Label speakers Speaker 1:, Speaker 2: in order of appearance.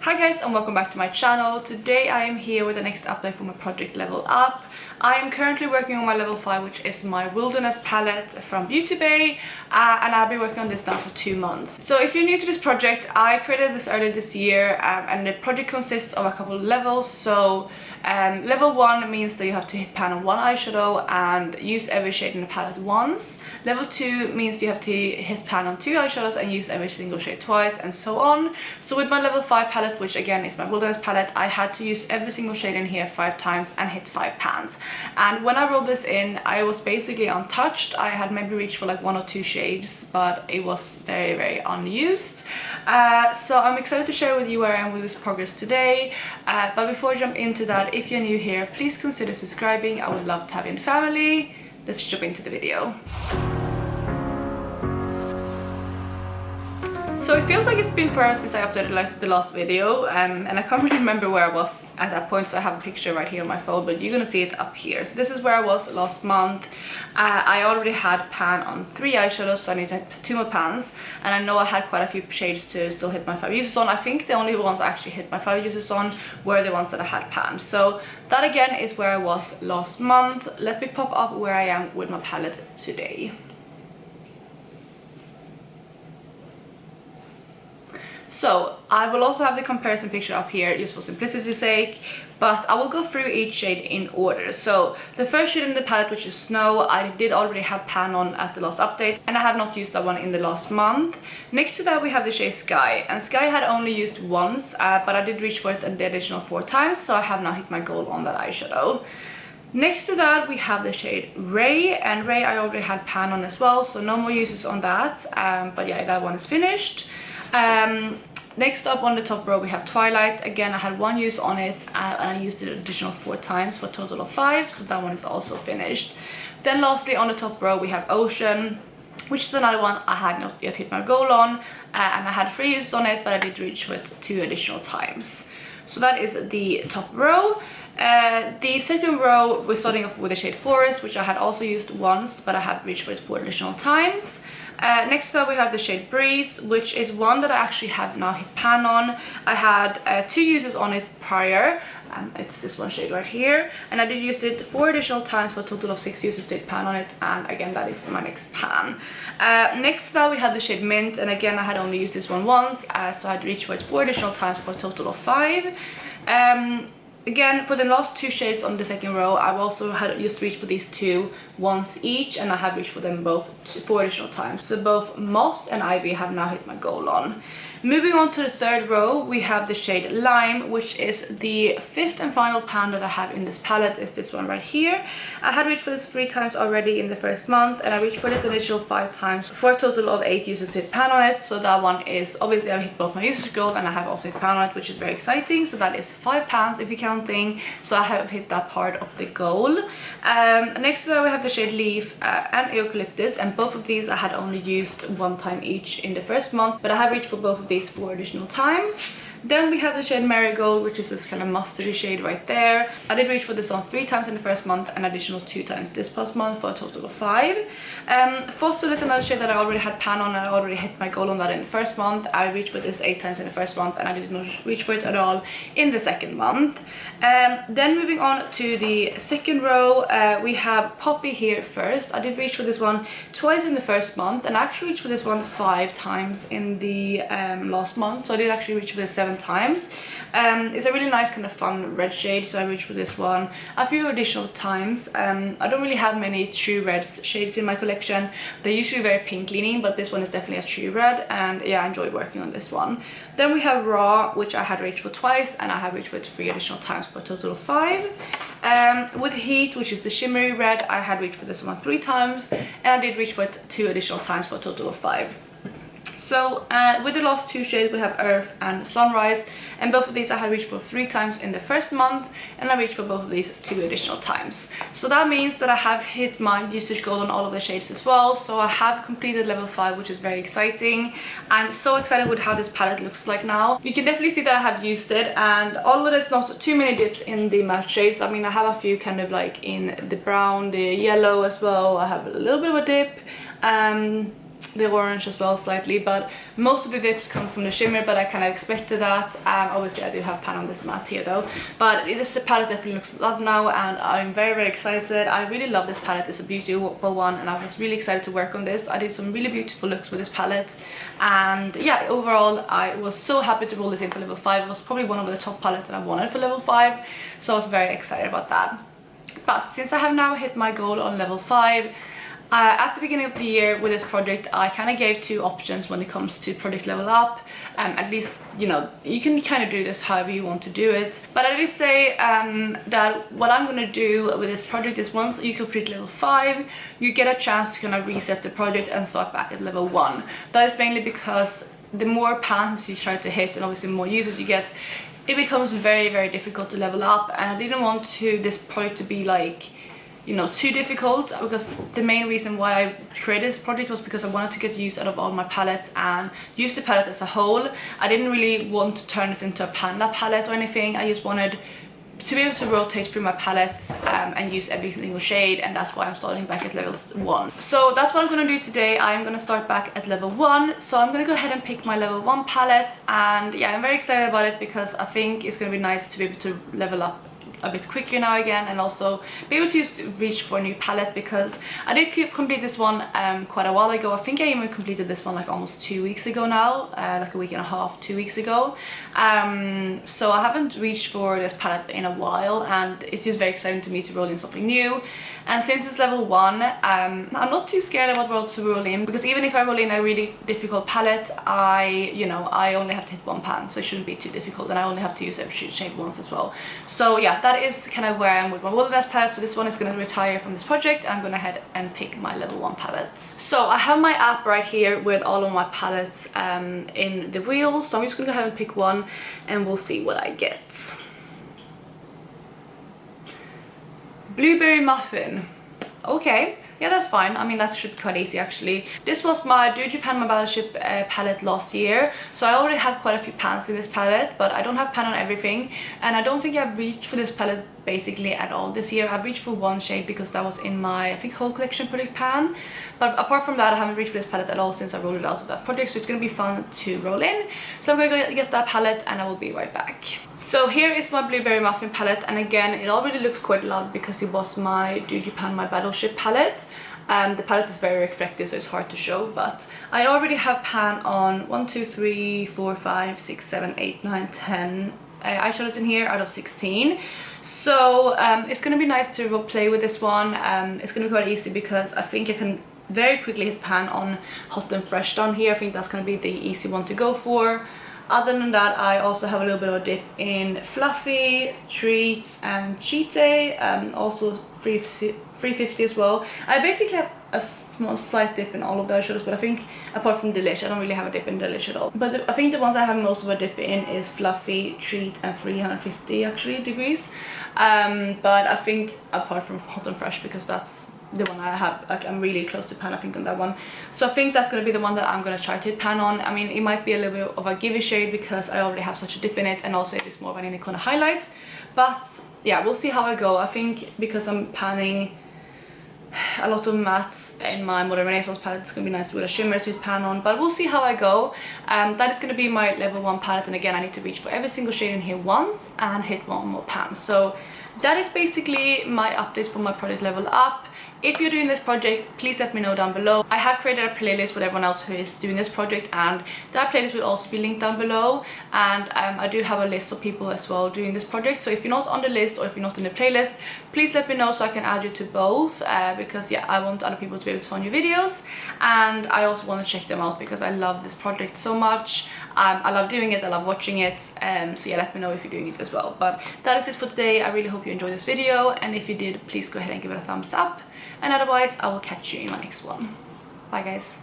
Speaker 1: Hi guys, and welcome back to my channel. Today I am here with the next update for my project Level Up. I am currently working on my level 5, which is my Wilderness palette from Beauty Bay, and I've been working on this now for 2 months. So if you're new to this project, I created this earlier this year, and the project consists of a couple of levels. So level 1 means that you have to hit pan on one eyeshadow and use every shade in the palette once. Level 2 means you have to hit pan on 2 eyeshadows and use every single shade twice, and so on. So with my level 5 palette, which again is my Wilderness palette, I had to use every single shade in here 5 times and hit 5 pans. And when I rolled this in, I was basically untouched. I had maybe reached for like 1 or 2 shades, but it was very unused. So I'm excited to share with you where I am with this progress today. But before I jump into that, if you're new here, please consider subscribing. I would love to have you in the family. Let's jump into the video. So it feels like it's been forever since I uploaded like the last video, and I can't really remember where I was at that point, so I have a picture right here on my phone, but you're gonna see it up here. So this is where I was last month. I already had pan on 3 eyeshadows, so I need to hit 2 more pans, and I know I had quite a few shades to still hit my 5 uses on. I think the only ones I actually hit my 5 uses on were the ones that I had pan. So that again is where I was last month. Let me pop up where I am with my palette today. So I will also have the comparison picture up here just for simplicity's sake, but I will go through each shade in order. So the first shade in the palette, which is Snow, I did already have pan on at the last update, and I have not used that one in the last month. Next to that we have the shade Sky, and Sky I had only used once, but I did reach for it an additional 4 times, so I have now hit my goal on that eyeshadow. Next to that we have the shade Ray, and Ray I already had pan on as well, so no more uses on that, but yeah, that one is finished. Next up on the top row we have Twilight. Again, I had 1 use on it, and I used it an additional 4 times for a total of 5, so that one is also finished. Then lastly on the top row we have Ocean, which is another one I had not yet hit my goal on, and I had 3 uses on it, but I did reach for it 2 additional times. So that is the top row. The second row we're starting off with the shade Forest, which I had also used once, but I had reached for it 4 additional times. Next to that we have the shade Breeze, which is one that I actually have now hit pan on. I had 2 uses on it prior, and it's this one shade right here, and I did use it 4 additional times for a total of 6 uses to hit pan on it, and again that is my next pan. Next to that we have the shade Mint, and again I had only used this one once, so I had reached for it 4 additional times for a total of 5. Again, for the last 2 shades on the second row, I've also had just reached for these 2 once each, and I have reached for them both 4 additional times. So both Moss and Ivy have now hit my goal on. Moving on to the third row, we have the shade Lime, which is the 5th and final pan that I have in this palette. Is this one right here. I had reached for this 3 times already in the first month, and I reached for it an additional 5 times for a total of 8 uses to hit pan on it. So that one is obviously I hit both my usage goal, and I have also hit pan on it, which is very exciting. So that is 5 pans if you're counting. So I have hit that part of the goal. Next to that we have the shade Leaf and Eucalyptus, and both of these I had only used 1 time each in the first month, but I have reached for both of these 4 additional times. Then we have the shade Marigold, which is this kind of mustardy shade right there. I did reach for this one 3 times in the first month, and additional 2 times this past month for a total of 5. Fossil is another shade that I already had pan on, and I already hit my goal on that in the first month. I reached for this 8 times in the first month, and I did not reach for it at all in the second month. Then moving on to the second row, we have Poppy here first. I did reach for this one twice in the first month, and I actually reached for this one 5 times in the last month, so I did actually reach for this 7 times. It's a really nice kind of fun red shade, so I reached for this one a few additional times. I don't really have many true red shades in my collection. They're usually very pink leaning, but this one is definitely a true red, and yeah, I enjoyed working on this one. Then we have Raw, which I had reached for twice, and I have reached for it 3 additional times for a total of 5. With Heat, which is the shimmery red, I had reached for this one 3 times, and I did reach for it 2 additional times for a total of 5. So with the last 2 shades we have Earth and Sunrise, and both of these I had reached for 3 times in the first month, and I reached for both of these 2 additional times. So that means that I have hit my usage goal on all of the shades as well, so I have completed level 5, which is very exciting. I'm so excited with how this palette looks like now. You can definitely see that I have used it, and although there's not too many dips in the matte shades, I mean I have a few kind of like in the brown, the yellow as well, I have a little bit of a dip. the orange as well slightly, but most of the dips come from the shimmer, but I kind of expected that. Obviously I do have pan on this matte here though, but this palette definitely looks loved now, and I'm very excited. I really love this palette. It's a beautiful one, and I was really excited to work on this. I did some really beautiful looks with this palette, and yeah, overall I was so happy to roll this in for level 5. It was probably one of the top palettes that I wanted for level 5, so I was very excited about that. But since I have now hit my goal on level 5, at the beginning of the year with this project, I kind of gave 2 options when it comes to project level up. At least, you know, you can kind of do this however you want to do it. But I did say that what I'm going to do with this project is once you complete level 5, you get a chance to kind of reset the project and start back at level 1. That is mainly because the more pans you try to hit and obviously the more users you get, it becomes very difficult to level up. And I didn't want this project to be like, you know, too difficult, because the main reason why I created this project was because I wanted to get use out of all my palettes and use the palette as a whole. I didn't really want to turn this into a pan lab palette or anything. I just wanted to be able to rotate through my palettes and use every single shade, and that's why I'm starting back at level 1. So that's what I'm going to do today. I'm going to start back at level 1. So I'm going to go ahead and pick my level 1 palette, and yeah, I'm very excited about it because I think it's going to be nice to be able to level up a bit quicker now again, and also be able to reach for a new palette, because I did complete this one quite a while ago. I think I even completed this one like almost 2 weeks ago now, like a week and a half, 2 weeks ago. So I haven't reached for this palette in a while, and it's just very exciting to me to roll in something new. And since it's level 1, I'm not too scared about what to roll in, because even if I roll in a really difficult palette, I only have to hit 1 pan, so it shouldn't be too difficult, and I only have to use every shade once as well. So yeah, that is kind of where I am with my Lovelies palette. So this one is going to retire from this project. I'm going to head and pick my level 1 palettes. So I have my app right here with all of my palettes in the wheel, so I'm just going to go ahead and pick one, and we'll see what I get. Blueberry muffin. Okay, yeah, that's fine. I mean, that should be quite easy actually. This was my Do Japan My Battleship palette last year, so I already have quite a few pans in this palette, but I don't have pan on everything, and I don't think I've reached for this palette basically at all this year. I've reached for 1 shade because that was in my, I think, whole collection project pan, but apart from that I haven't reached for this palette at all since I rolled it out of that project, so it's going to be fun to roll in. So I'm going to go get that palette, and I will be right back. So here is my Blueberry Muffin palette, and again, it already looks quite loved because it was my Do Japan My Battleship palette. The palette is very reflective, so it's hard to show, but I already have pan on 1, 2, 3, 4, 5, 6, 7, 8, 9, 10 eyeshadows in here out of 16. So it's going to be nice to play with this one. It's going to be quite easy because I think I can very quickly hit pan on Hot and Fresh down here. I think that's going to be the easy one to go for. Other than that, I also have a little bit of a dip in Fluffy, Treats, and Cheat Day, also 350 as well. I basically have a slight dip in all of the eyeshadows, but I think apart from Delish, I don't really have a dip in Delish at all. But I think the ones I have most of a dip in is Fluffy, Treat, and 350 actually degrees. But I think apart from Hot and Fresh, because that's the one I have, like, I'm really close to pan I think on that one, so I think that's going to be the one that I'm going to try to hit pan on. I mean, it might be a little bit of a givey shade because I already have such a dip in it, and also it is more of an any kind of highlights, but yeah, we'll see how I go. I think because I'm panning a lot of mattes in my Modern Renaissance palette, it's going to be nice with a shimmer to hit pan on, but we'll see how I go. That is going to be my level 1 palette, and again I need to reach for every single shade in here once and hit 1 more pan. So that is basically my update for my project level up. If you're doing this project, please let me know down below. I have created a playlist with everyone else who is doing this project, and that playlist will also be linked down below. And I do have a list of people as well doing this project, so if you're not on the list or if you're not in the playlist, please let me know so I can add you to both, because yeah, I want other people to be able to find your videos, and I also want to check them out because I love this project so much. I love doing it, I love watching it, so yeah, let me know if you're doing it as well. But that is it for today. I really hope you enjoyed this video, and if you did, please go ahead and give it a thumbs up, and otherwise I will catch you in my next one. Bye guys.